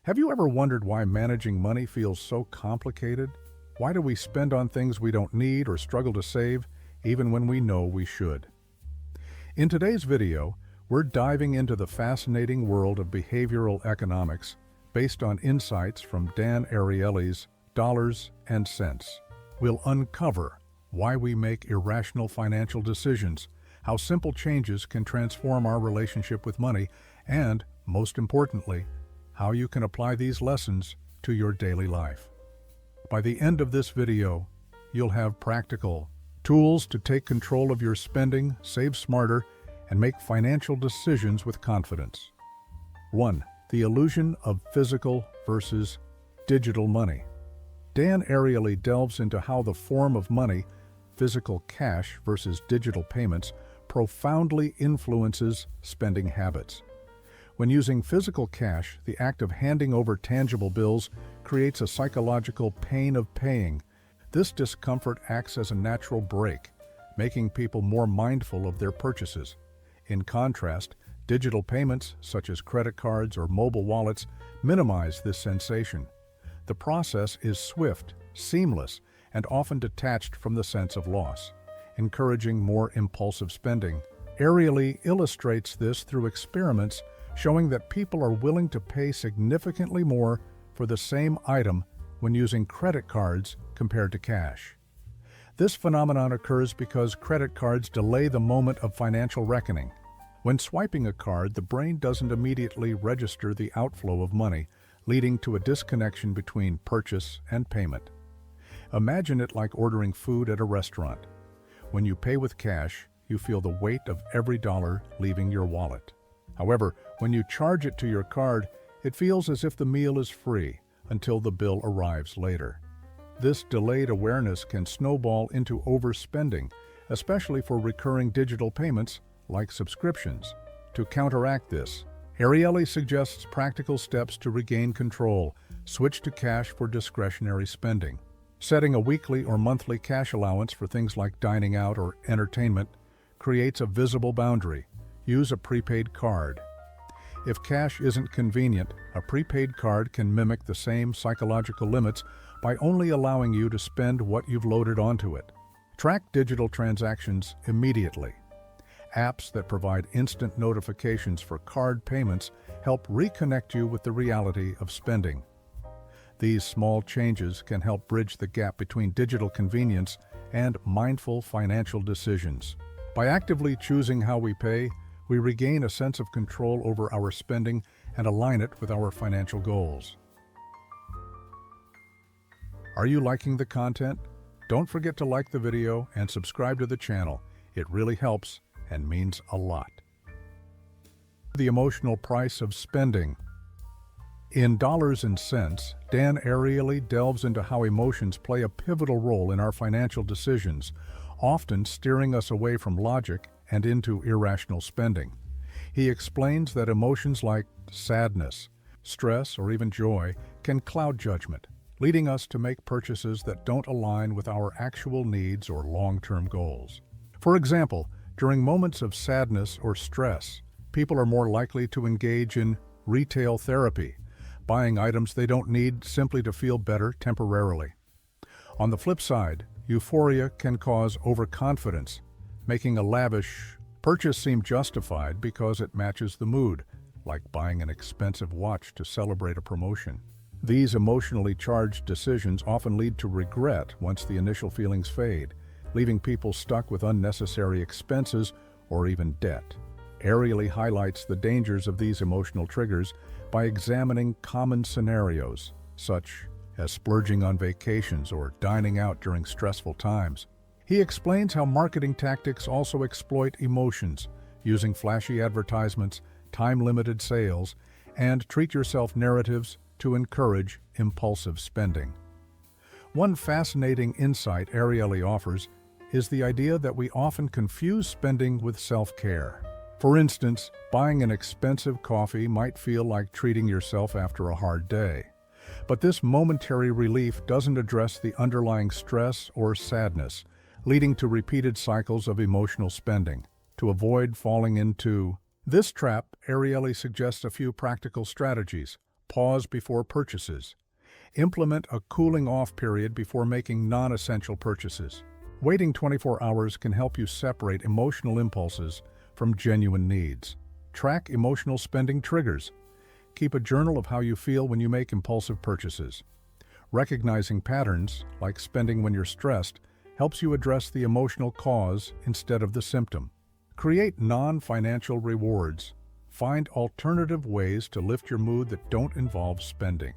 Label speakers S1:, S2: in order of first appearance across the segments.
S1: Have you ever wondered why managing money feels so complicated? Why do we spend on things we don't need or struggle to save, even when we know we should? In today's video, we're diving into the fascinating world of behavioral economics based on insights from Dan Ariely's Dollars and Cents. We'll uncover why we make irrational financial decisions, how simple changes can transform our relationship with money, and, most importantly, how you can apply these lessons to your daily life. By the end of this video, you'll have practical tools to take control of your spending, save smarter, and make financial decisions with confidence. 1. The illusion of physical versus digital money. Dan Ariely delves into how the form of money, physical cash versus digital payments, profoundly influences spending habits. When using physical cash, the act of handing over tangible bills creates a psychological pain of paying. This discomfort acts as a natural brake, making people more mindful of their purchases. In contrast, digital payments, such as credit cards or mobile wallets, minimize this sensation. The process is swift, seamless, and often detached from the sense of loss, encouraging more impulsive spending. Ariely illustrates this through experiments showing that people are willing to pay significantly more for the same item when using credit cards compared to cash. This phenomenon occurs because credit cards delay the moment of financial reckoning. When swiping a card, the brain doesn't immediately register the outflow of money, leading to a disconnection between purchase and payment. Imagine it like ordering food at a restaurant. When you pay with cash, you feel the weight of every dollar leaving your wallet. However, when you charge it to your card, it feels as if the meal is free until the bill arrives later. This delayed awareness can snowball into overspending, especially for recurring digital payments like subscriptions. To counteract this, Ariely suggests practical steps to regain control. Switch to cash for discretionary spending. Setting a weekly or monthly cash allowance for things like dining out or entertainment creates a visible boundary. Use a prepaid card. If cash isn't convenient, a prepaid card can mimic the same psychological limits by only allowing you to spend what you've loaded onto it. Track digital transactions immediately. Apps that provide instant notifications for card payments help reconnect you with the reality of spending. These small changes can help bridge the gap between digital convenience and mindful financial decisions. By actively choosing how we pay, we regain a sense of control over our spending and align it with our financial goals. Are you liking the content? Don't forget to like the video and subscribe to the channel. It really helps and means a lot. The emotional price of spending. In Dollars and Cents, Dan Ariely delves into how emotions play a pivotal role in our financial decisions, often steering us away from logic and into irrational spending. He explains that emotions like sadness, stress, or even joy can cloud judgment, leading us to make purchases that don't align with our actual needs or long-term goals. For example, during moments of sadness or stress, people are more likely to engage in retail therapy, buying items they don't need simply to feel better temporarily. On the flip side, euphoria can cause overconfidence, making a lavish purchase seem justified because it matches the mood, like buying an expensive watch to celebrate a promotion. These emotionally charged decisions often lead to regret once the initial feelings fade, leaving people stuck with unnecessary expenses or even debt. Ariely highlights the dangers of these emotional triggers by examining common scenarios, such as splurging on vacations or dining out during stressful times. He explains how marketing tactics also exploit emotions, using flashy advertisements, time-limited sales, and treat-yourself narratives to encourage impulsive spending. One fascinating insight Ariely offers is the idea that we often confuse spending with self-care. For instance, buying an expensive coffee might feel like treating yourself after a hard day. But this momentary relief doesn't address the underlying stress or sadness, leading to repeated cycles of emotional spending. To avoid falling into this trap, Ariely suggests a few practical strategies. Pause before purchases. Implement a cooling-off period before making non-essential purchases. Waiting 24 hours can help you separate emotional impulses from genuine needs. Track emotional spending triggers. Keep a journal of how you feel when you make impulsive purchases. Recognizing patterns, like spending when you're stressed, helps you address the emotional cause instead of the symptom. Create non-financial rewards. Find alternative ways to lift your mood that don't involve spending.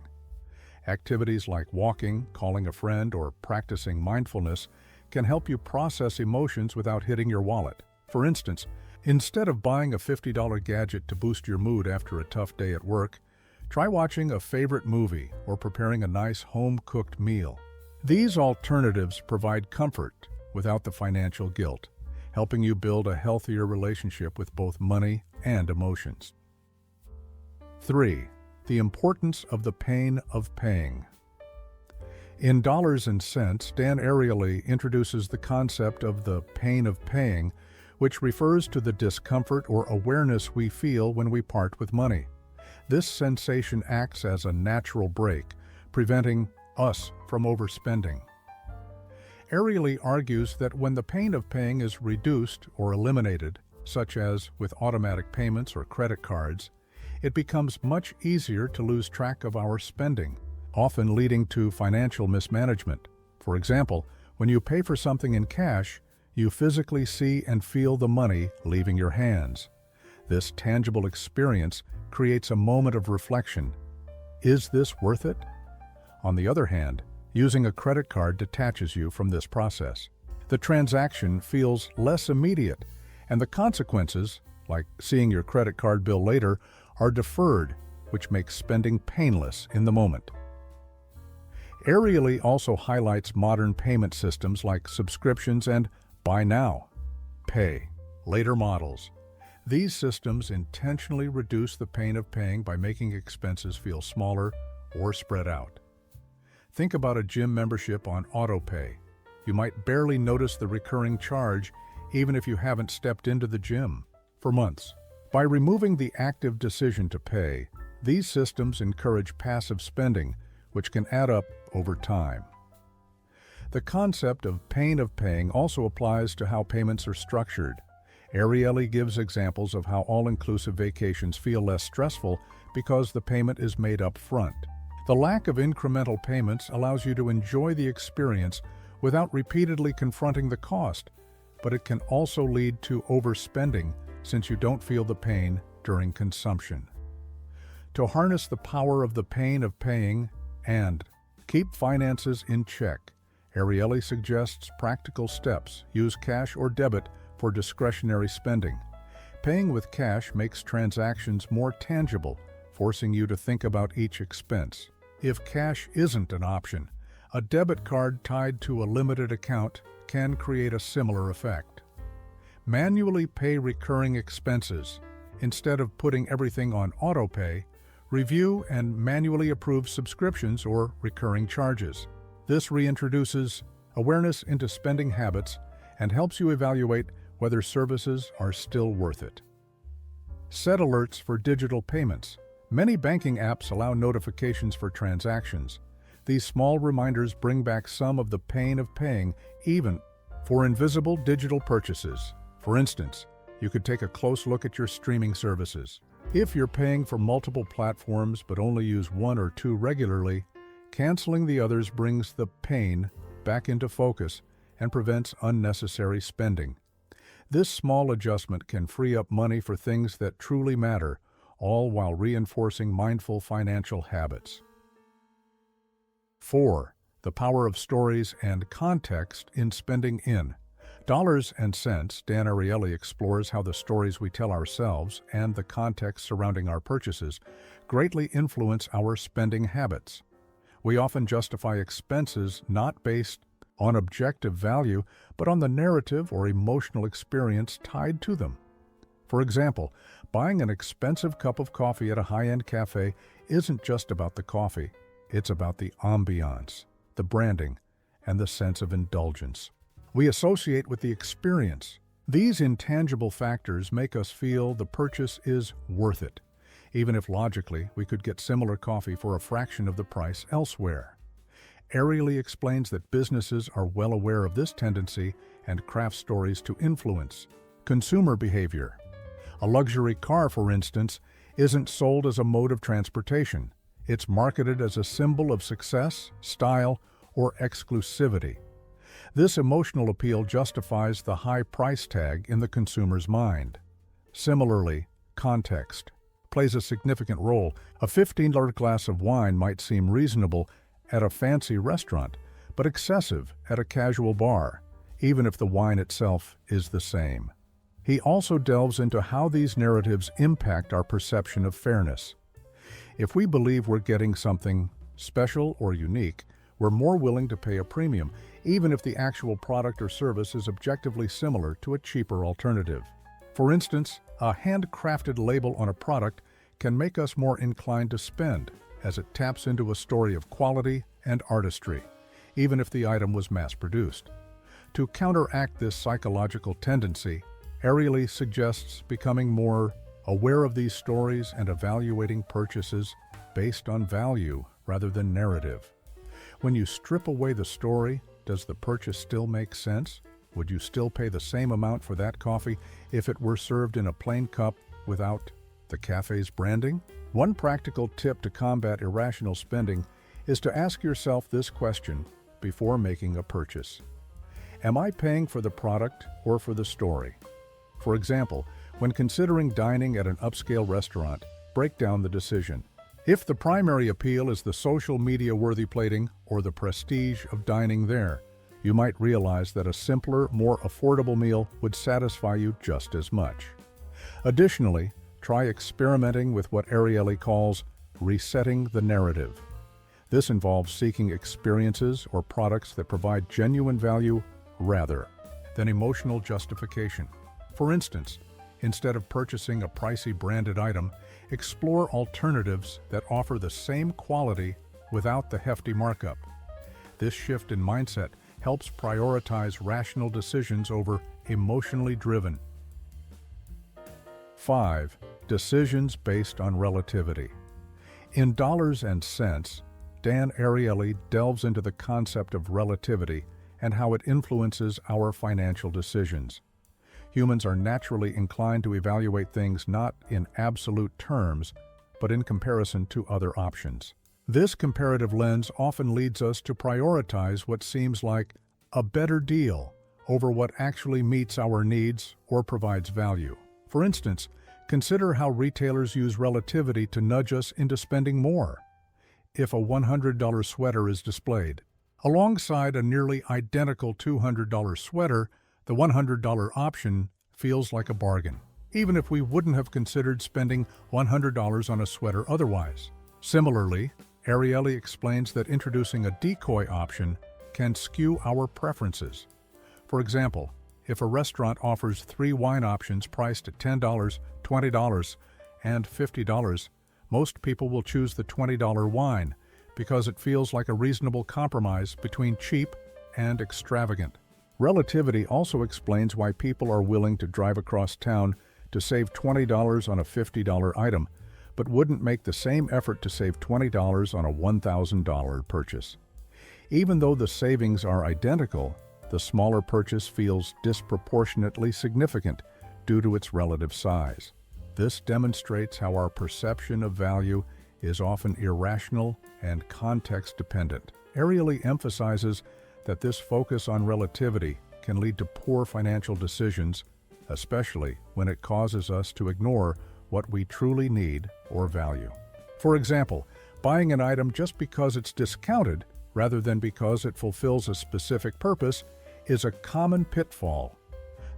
S1: Activities like walking, calling a friend, or practicing mindfulness can help you process emotions without hitting your wallet. For instance, instead of buying a $50 gadget to boost your mood after a tough day at work, try watching a favorite movie or preparing a nice home-cooked meal. These alternatives provide comfort without the financial guilt, helping you build a healthier relationship with both money and emotions. 3. The importance of the pain of paying. In Dollars and Cents, Dan Ariely introduces the concept of the pain of paying, which refers to the discomfort or awareness we feel when we part with money. This sensation acts as a natural brake, preventing us from overspending. Ariely argues that when the pain of paying is reduced or eliminated, such as with automatic payments or credit cards, it becomes much easier to lose track of our spending, often leading to financial mismanagement. For example, when you pay for something in cash, you physically see and feel the money leaving your hands. This tangible experience creates a moment of reflection. Is this worth it? On the other hand, using a credit card detaches you from this process. The transaction feels less immediate, and the consequences, like seeing your credit card bill later, are deferred, which makes spending painless in the moment. Ariely also highlights modern payment systems like subscriptions and buy now, pay later models. These systems intentionally reduce the pain of paying by making expenses feel smaller or spread out. Think about a gym membership on autopay. You might barely notice the recurring charge even if you haven't stepped into the gym for months. By removing the active decision to pay, these systems encourage passive spending, which can add up over time. The concept of pain of paying also applies to how payments are structured. Ariely gives examples of how all-inclusive vacations feel less stressful because the payment is made up front. The lack of incremental payments allows you to enjoy the experience without repeatedly confronting the cost, but it can also lead to overspending since you don't feel the pain during consumption. To harness the power of the pain of paying and keep finances in check, Ariely suggests practical steps. Use cash or debit for discretionary spending. Paying with cash makes transactions more tangible, forcing you to think about each expense. If cash isn't an option, a debit card tied to a limited account can create a similar effect. Manually pay recurring expenses. Instead of putting everything on autopay, review and manually approve subscriptions or recurring charges. This reintroduces awareness into spending habits and helps you evaluate whether services are still worth it. Set alerts for digital payments. Many banking apps allow notifications for transactions. These small reminders bring back some of the pain of paying, even for invisible digital purchases. For instance, you could take a close look at your streaming services. If you're paying for multiple platforms but only use one or two regularly, canceling the others brings the pain back into focus and prevents unnecessary spending. This small adjustment can free up money for things that truly matter, all while reinforcing mindful financial habits. 4. The power of stories and context in spending in. Dollars and Cents, Dan Ariely explores how the stories we tell ourselves and the context surrounding our purchases greatly influence our spending habits. We often justify expenses not based on objective value, but on the narrative or emotional experience tied to them. For example, buying an expensive cup of coffee at a high-end cafe isn't just about the coffee. It's about the ambiance, the branding, and the sense of indulgence we associate with the experience. These intangible factors make us feel the purchase is worth it, even if logically we could get similar coffee for a fraction of the price elsewhere. Ariely explains that businesses are well aware of this tendency and craft stories to influence consumer behavior. A luxury car, for instance, isn't sold as a mode of transportation. It's marketed as a symbol of success, style, or exclusivity. This emotional appeal justifies the high price tag in the consumer's mind. Similarly, context plays a significant role. A $15 glass of wine might seem reasonable at a fancy restaurant, but excessive at a casual bar, even if the wine itself is the same. He also delves into how these narratives impact our perception of fairness. If we believe we're getting something special or unique, we're more willing to pay a premium, even if the actual product or service is objectively similar to a cheaper alternative. For instance, a handcrafted label on a product can make us more inclined to spend, as it taps into a story of quality and artistry, even if the item was mass-produced. To counteract this psychological tendency, Ariely suggests becoming more aware of these stories and evaluating purchases based on value rather than narrative. When you strip away the story, does the purchase still make sense? Would you still pay the same amount for that coffee if it were served in a plain cup without the cafe's branding? One practical tip to combat irrational spending is to ask yourself this question before making a purchase. Am I paying for the product or for the story? For example, when considering dining at an upscale restaurant, break down the decision. If the primary appeal is the social media-worthy plating or the prestige of dining there, you might realize that a simpler, more affordable meal would satisfy you just as much. Additionally, try experimenting with what Ariely calls resetting the narrative. This involves seeking experiences or products that provide genuine value rather than emotional justification. For instance, instead of purchasing a pricey branded item, explore alternatives that offer the same quality without the hefty markup. This shift in mindset helps prioritize rational decisions over emotionally driven. 5. Decisions based on relativity. In Dollars and Cents, Dan Ariely delves into the concept of relativity and how it influences our financial decisions. Humans are naturally inclined to evaluate things not in absolute terms, but in comparison to other options. This comparative lens often leads us to prioritize what seems like a better deal over what actually meets our needs or provides value. For instance, consider how retailers use relativity to nudge us into spending more. If a $100 sweater is displayed alongside a nearly identical $200 sweater, the $100 option feels like a bargain, even if we wouldn't have considered spending $100 on a sweater otherwise. Similarly, Ariely explains that introducing a decoy option can skew our preferences. For example, if a restaurant offers 3 wine options priced at $10, $20, and $50, most people will choose the $20 wine because it feels like a reasonable compromise between cheap and extravagant. Relativity also explains why people are willing to drive across town to save $20 on a $50 item, but wouldn't make the same effort to save $20 on a $1,000 purchase. Even though the savings are identical, the smaller purchase feels disproportionately significant due to its relative size. This demonstrates how our perception of value is often irrational and context-dependent. Ariely emphasizes that this focus on relativity can lead to poor financial decisions, especially when it causes us to ignore what we truly need or value. For example, buying an item just because it's discounted rather than because it fulfills a specific purpose is a common pitfall.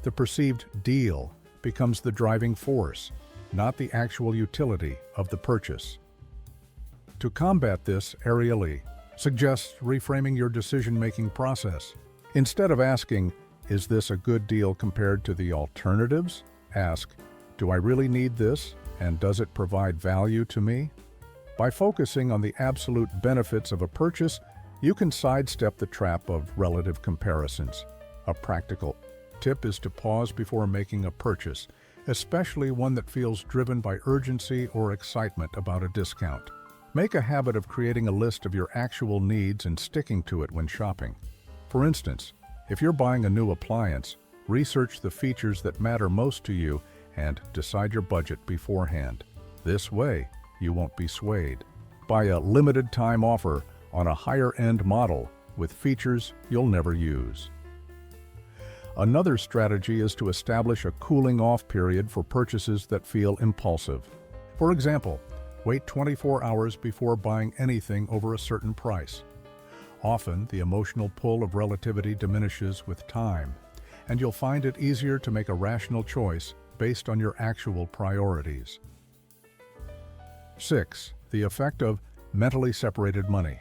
S1: The perceived deal becomes the driving force, not the actual utility of the purchase. To combat this, Ariely suggests reframing your decision-making process. Instead of asking, "Is this a good deal compared to the alternatives?" ask, "Do I really need this, and does it provide value to me?" By focusing on the absolute benefits of a purchase, you can sidestep the trap of relative comparisons. A practical tip is to pause before making a purchase especially one that feels driven by urgency or excitement about a discount. Make a habit of creating a list of your actual needs and sticking to it when shopping. For instance, if you're buying a new appliance, research the features that matter most to you and decide your budget beforehand. This way, you won't be swayed by a limited-time offer on a higher-end model with features you'll never use. Another strategy is to establish a cooling-off period for purchases that feel impulsive. For example, wait 24 hours before buying anything over a certain price. Often, the emotional pull of relativity diminishes with time, and you'll find it easier to make a rational choice based on your actual priorities. 6. The effect of mentally separated money.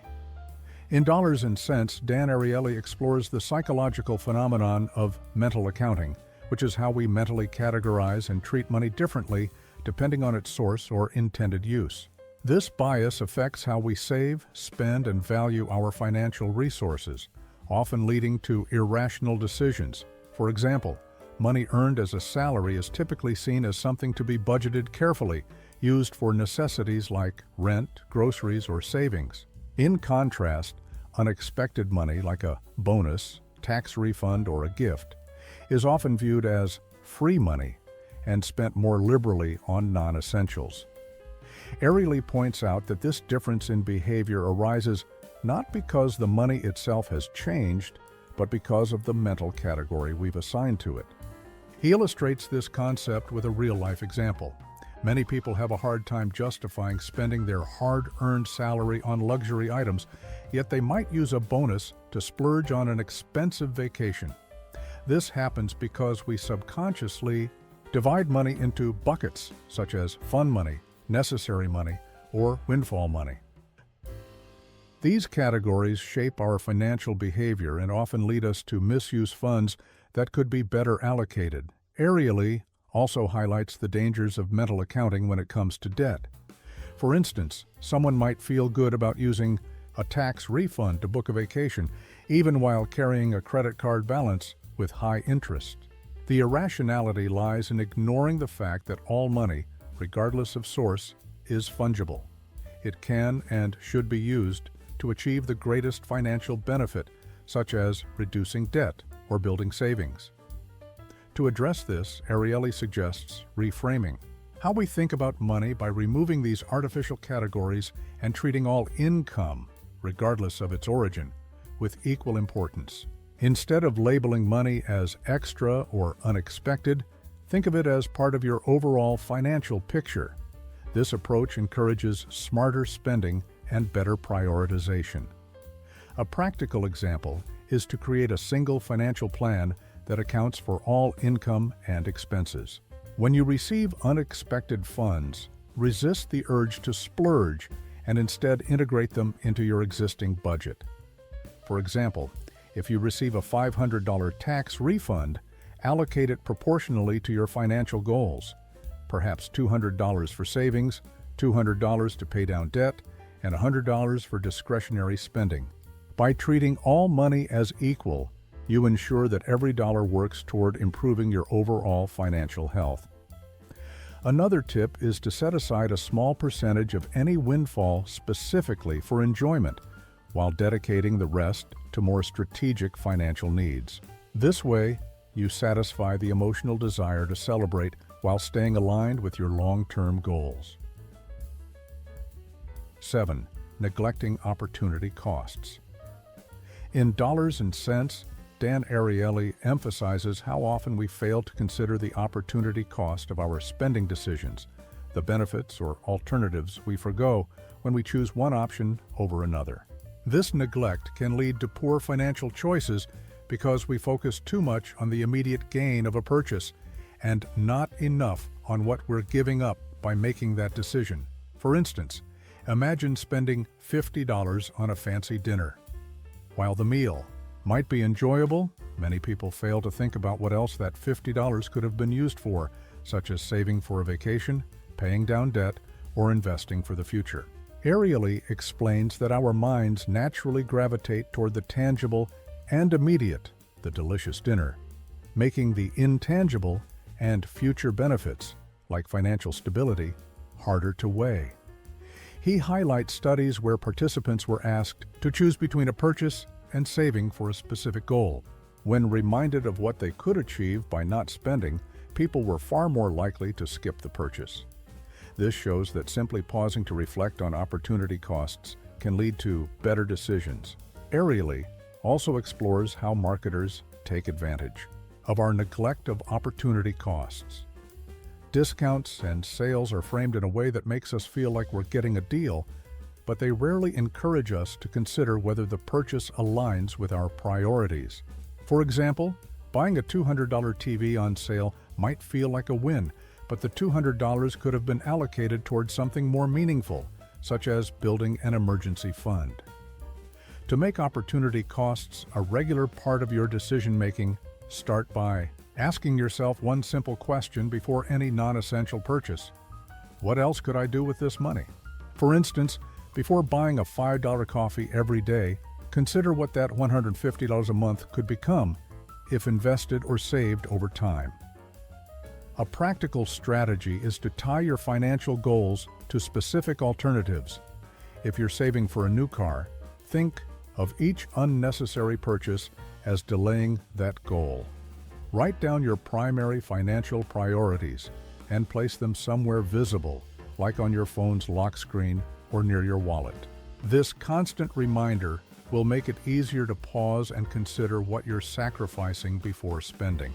S1: In Dollars and Cents, Dan Ariely explores the psychological phenomenon of mental accounting, which is how we mentally categorize and treat money differently depending on its source or intended use. This bias affects how we save, spend, and value our financial resources, often leading to irrational decisions. For example, money earned as a salary is typically seen as something to be budgeted carefully, used for necessities like rent, groceries, or savings. In contrast, unexpected money like a bonus, tax refund, or a gift is often viewed as free money and spent more liberally on non-essentials. Ariely points out that this difference in behavior arises not because the money itself has changed, but because of the mental category we've assigned to it. He illustrates this concept with a real-life example. Many people have a hard time justifying spending their hard-earned salary on luxury items, yet they might use a bonus to splurge on an expensive vacation. This happens because we subconsciously divide money into buckets, such as fun money, necessary money, or windfall money. These categories shape our financial behavior and often lead us to misuse funds that could be better allocated. Ariely also highlights the dangers of mental accounting when it comes to debt. For instance, someone might feel good about using a tax refund to book a vacation, even while carrying a credit card balance with high interest. The irrationality lies in ignoring the fact that all money, regardless of source, is fungible. It can and should be used to achieve the greatest financial benefit, such as reducing debt or building savings. To address this, Ariely suggests reframing how we think about money by removing these artificial categories and treating all income, regardless of its origin, with equal importance. Instead of labeling money as extra or unexpected, think of it as part of your overall financial picture. This approach encourages smarter spending and better prioritization. A practical example is to create a single financial plan that accounts for all income and expenses. When you receive unexpected funds, resist the urge to splurge and instead integrate them into your existing budget. For example, if you receive a $500 tax refund, allocate it proportionally to your financial goals. Perhaps $200 for savings, $200 to pay down debt, and $100 for discretionary spending. By treating all money as equal, you ensure that every dollar works toward improving your overall financial health. Another tip is to set aside a small percentage of any windfall specifically for enjoyment, while dedicating the rest to more strategic financial needs. This way, you satisfy the emotional desire to celebrate while staying aligned with your long-term goals. 7. Neglecting opportunity costs. In Dollars and Cents, Dan Ariely emphasizes how often we fail to consider the opportunity cost of our spending decisions, the benefits or alternatives we forgo when we choose one option over another. This neglect can lead to poor financial choices because we focus too much on the immediate gain of a purchase and not enough on what we're giving up by making that decision. For instance, imagine spending $50 on a fancy dinner. While the meal might be enjoyable, many people fail to think about what else that $50 could have been used for, such as saving for a vacation, paying down debt, or investing for the future. Ariely explains that our minds naturally gravitate toward the tangible and immediate, the delicious dinner, making the intangible and future benefits, like financial stability, harder to weigh. He highlights studies where participants were asked to choose between a purchase and saving for a specific goal. When reminded of what they could achieve by not spending, people were far more likely to skip the purchase. This shows that simply pausing to reflect on opportunity costs can lead to better decisions. Ariely also explores how marketers take advantage of our neglect of opportunity costs. Discounts and sales are framed in a way that makes us feel like we're getting a deal, but they rarely encourage us to consider whether the purchase aligns with our priorities. For example, buying a $200 TV on sale might feel like a win, but the $200 could have been allocated towards something more meaningful, such as building an emergency fund. To make opportunity costs a regular part of your decision-making, start by asking yourself one simple question before any non-essential purchase. What else could I do with this money? For instance, before buying a $5 coffee every day, consider what that $150 a month could become if invested or saved over time. A practical strategy is to tie your financial goals to specific alternatives. If you're saving for a new car, think of each unnecessary purchase as delaying that goal. Write down your primary financial priorities and place them somewhere visible, like on your phone's lock screen or near your wallet. This constant reminder will make it easier to pause and consider what you're sacrificing before spending.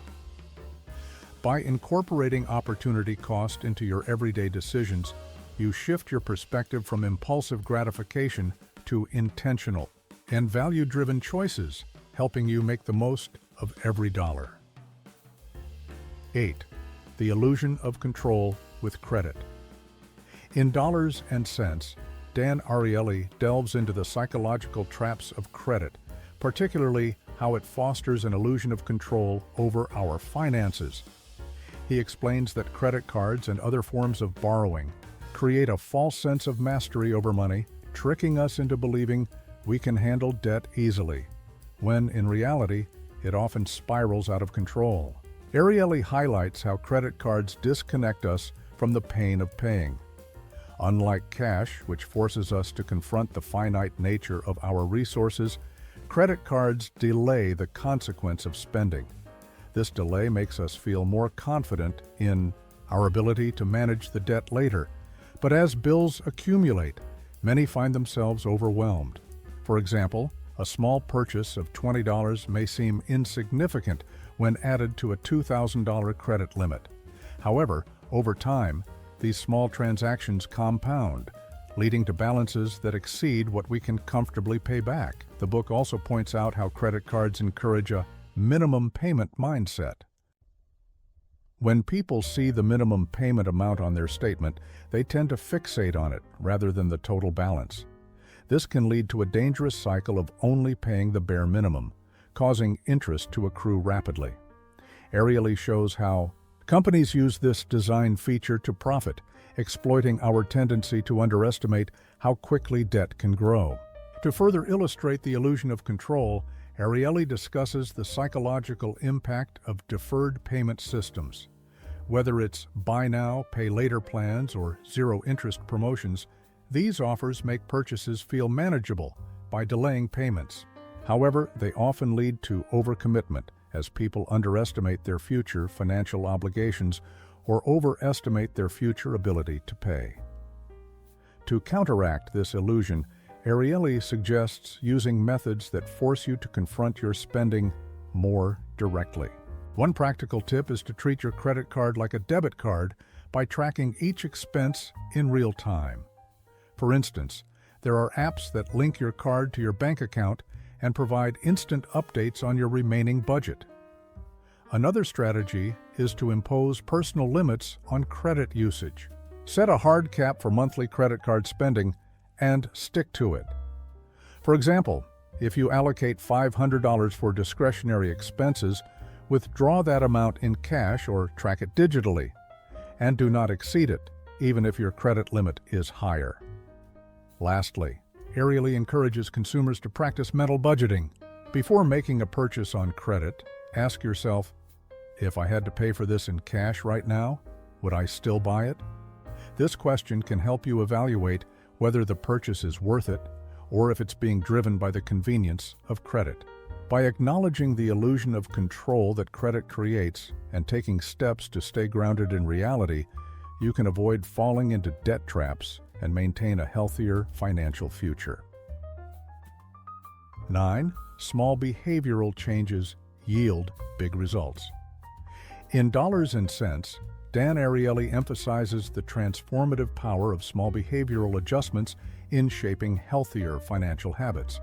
S1: By incorporating opportunity cost into your everyday decisions, you shift your perspective from impulsive gratification to intentional and value-driven choices, helping you make the most of every dollar. 8. The illusion of control with credit. In Dollars and Cents, Dan Ariely delves into the psychological traps of credit, particularly how it fosters an illusion of control over our finances. He explains that credit cards and other forms of borrowing create a false sense of mastery over money, tricking us into believing we can handle debt easily, when in reality, it often spirals out of control. Ariely highlights how credit cards disconnect us from the pain of paying. Unlike cash, which forces us to confront the finite nature of our resources, credit cards delay the consequence of spending. This delay makes us feel more confident in our ability to manage the debt later. But as bills accumulate, many find themselves overwhelmed. For example, a small purchase of $20 may seem insignificant when added to a $2,000 credit limit. However, over time, these small transactions compound, leading to balances that exceed what we can comfortably pay back. The book also points out how credit cards encourage a minimum payment mindset. When people see the minimum payment amount on their statement, they tend to fixate on it rather than the total balance. This can lead to a dangerous cycle of only paying the bare minimum, causing interest to accrue rapidly. Ariely shows how companies use this design feature to profit, exploiting our tendency to underestimate how quickly debt can grow. To further illustrate the illusion of control, Ariely discusses the psychological impact of deferred payment systems. Whether it's buy now, pay later plans or zero-interest promotions, these offers make purchases feel manageable by delaying payments. However, they often lead to overcommitment as people underestimate their future financial obligations or overestimate their future ability to pay. To counteract this illusion, Ariely suggests using methods that force you to confront your spending more directly. One practical tip is to treat your credit card like a debit card by tracking each expense in real time. For instance, there are apps that link your card to your bank account and provide instant updates on your remaining budget. Another strategy is to impose personal limits on credit usage. Set a hard cap for monthly credit card spending and stick to it. For example, if you allocate $500 for discretionary expenses, withdraw that amount in cash or track it digitally, and do not exceed it, even if your credit limit is higher. Lastly, Ariely encourages consumers to practice mental budgeting. Before making a purchase on credit, ask yourself, If I had to pay for this in cash right now, would I still buy it? This question can help you evaluate whether the purchase is worth it or if it's being driven by the convenience of credit. By acknowledging the illusion of control that credit creates and taking steps to stay grounded in reality, you can avoid falling into debt traps and maintain a healthier financial future. 9. Small behavioral changes yield big results. In Dollars and Cents, Dan Ariely emphasizes the transformative power of small behavioral adjustments in shaping healthier financial habits.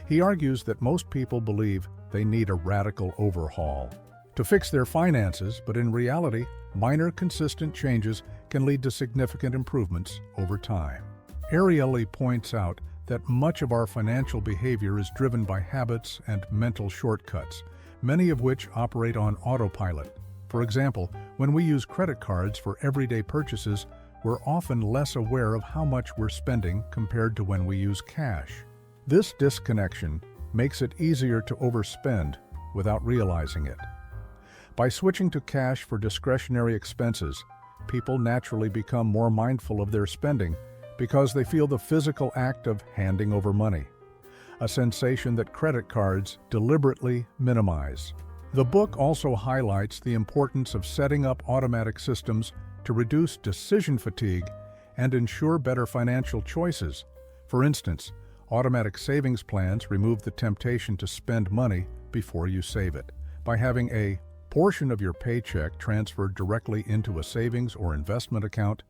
S1: He argues that most people believe they need a radical overhaul to fix their finances, but in reality, minor consistent changes can lead to significant improvements over time. Ariely points out that much of our financial behavior is driven by habits and mental shortcuts, many of which operate on autopilot. For example, when we use credit cards for everyday purchases, we're often less aware of how much we're spending compared to when we use cash. This disconnection makes it easier to overspend without realizing it. By switching to cash for discretionary expenses, people naturally become more mindful of their spending because they feel the physical act of handing over money, a sensation that credit cards deliberately minimize. The book also highlights the importance of setting up automatic systems to reduce decision fatigue and ensure better financial choices. For instance, automatic savings plans remove the temptation to spend money before you save it. By having a portion of your paycheck transferred directly into a savings or investment account,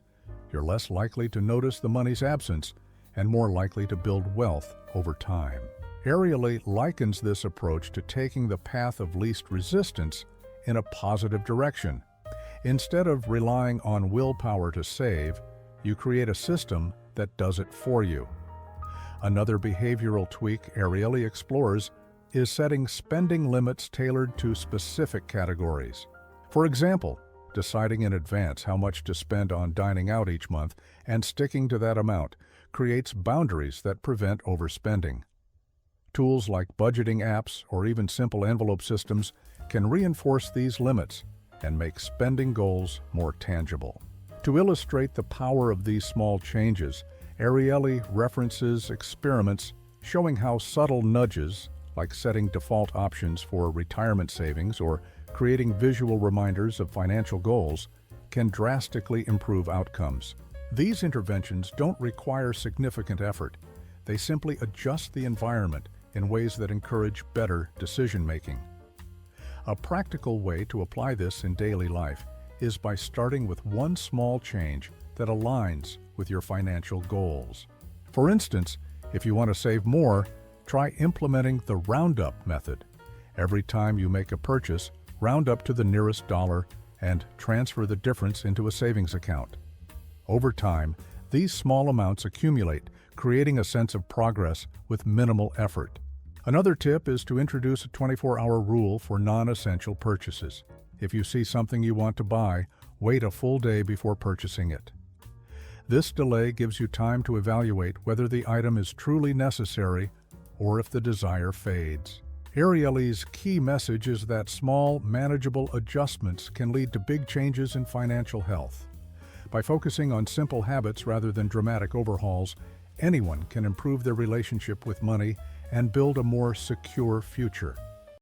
S1: you're less likely to notice the money's absence and more likely to build wealth over time. Ariely likens this approach to taking the path of least resistance in a positive direction. Instead of relying on willpower to save, you create a system that does it for you. Another behavioral tweak Ariely explores is setting spending limits tailored to specific categories. For example, deciding in advance how much to spend on dining out each month and sticking to that amount creates boundaries that prevent overspending. Tools like budgeting apps or even simple envelope systems can reinforce these limits and make spending goals more tangible. To illustrate the power of these small changes, Ariely references experiments showing how subtle nudges, like setting default options for retirement savings or creating visual reminders of financial goals, can drastically improve outcomes. These interventions don't require significant effort. They simply adjust the environment in ways that encourage better decision-making. A practical way to apply this in daily life is by starting with one small change that aligns with your financial goals. For instance, if you want to save more, try implementing the roundup method. Every time you make a purchase, round up to the nearest dollar and transfer the difference into a savings account. Over time, these small amounts accumulate, creating a sense of progress with minimal effort. Another tip is to introduce a 24-hour rule for non-essential purchases. If you see something you want to buy, wait a full day before purchasing it. This delay gives you time to evaluate whether the item is truly necessary or if the desire fades. Ariely's key message is that small, manageable adjustments can lead to big changes in financial health. By focusing on simple habits rather than dramatic overhauls, anyone can improve their relationship with money and build a more secure future.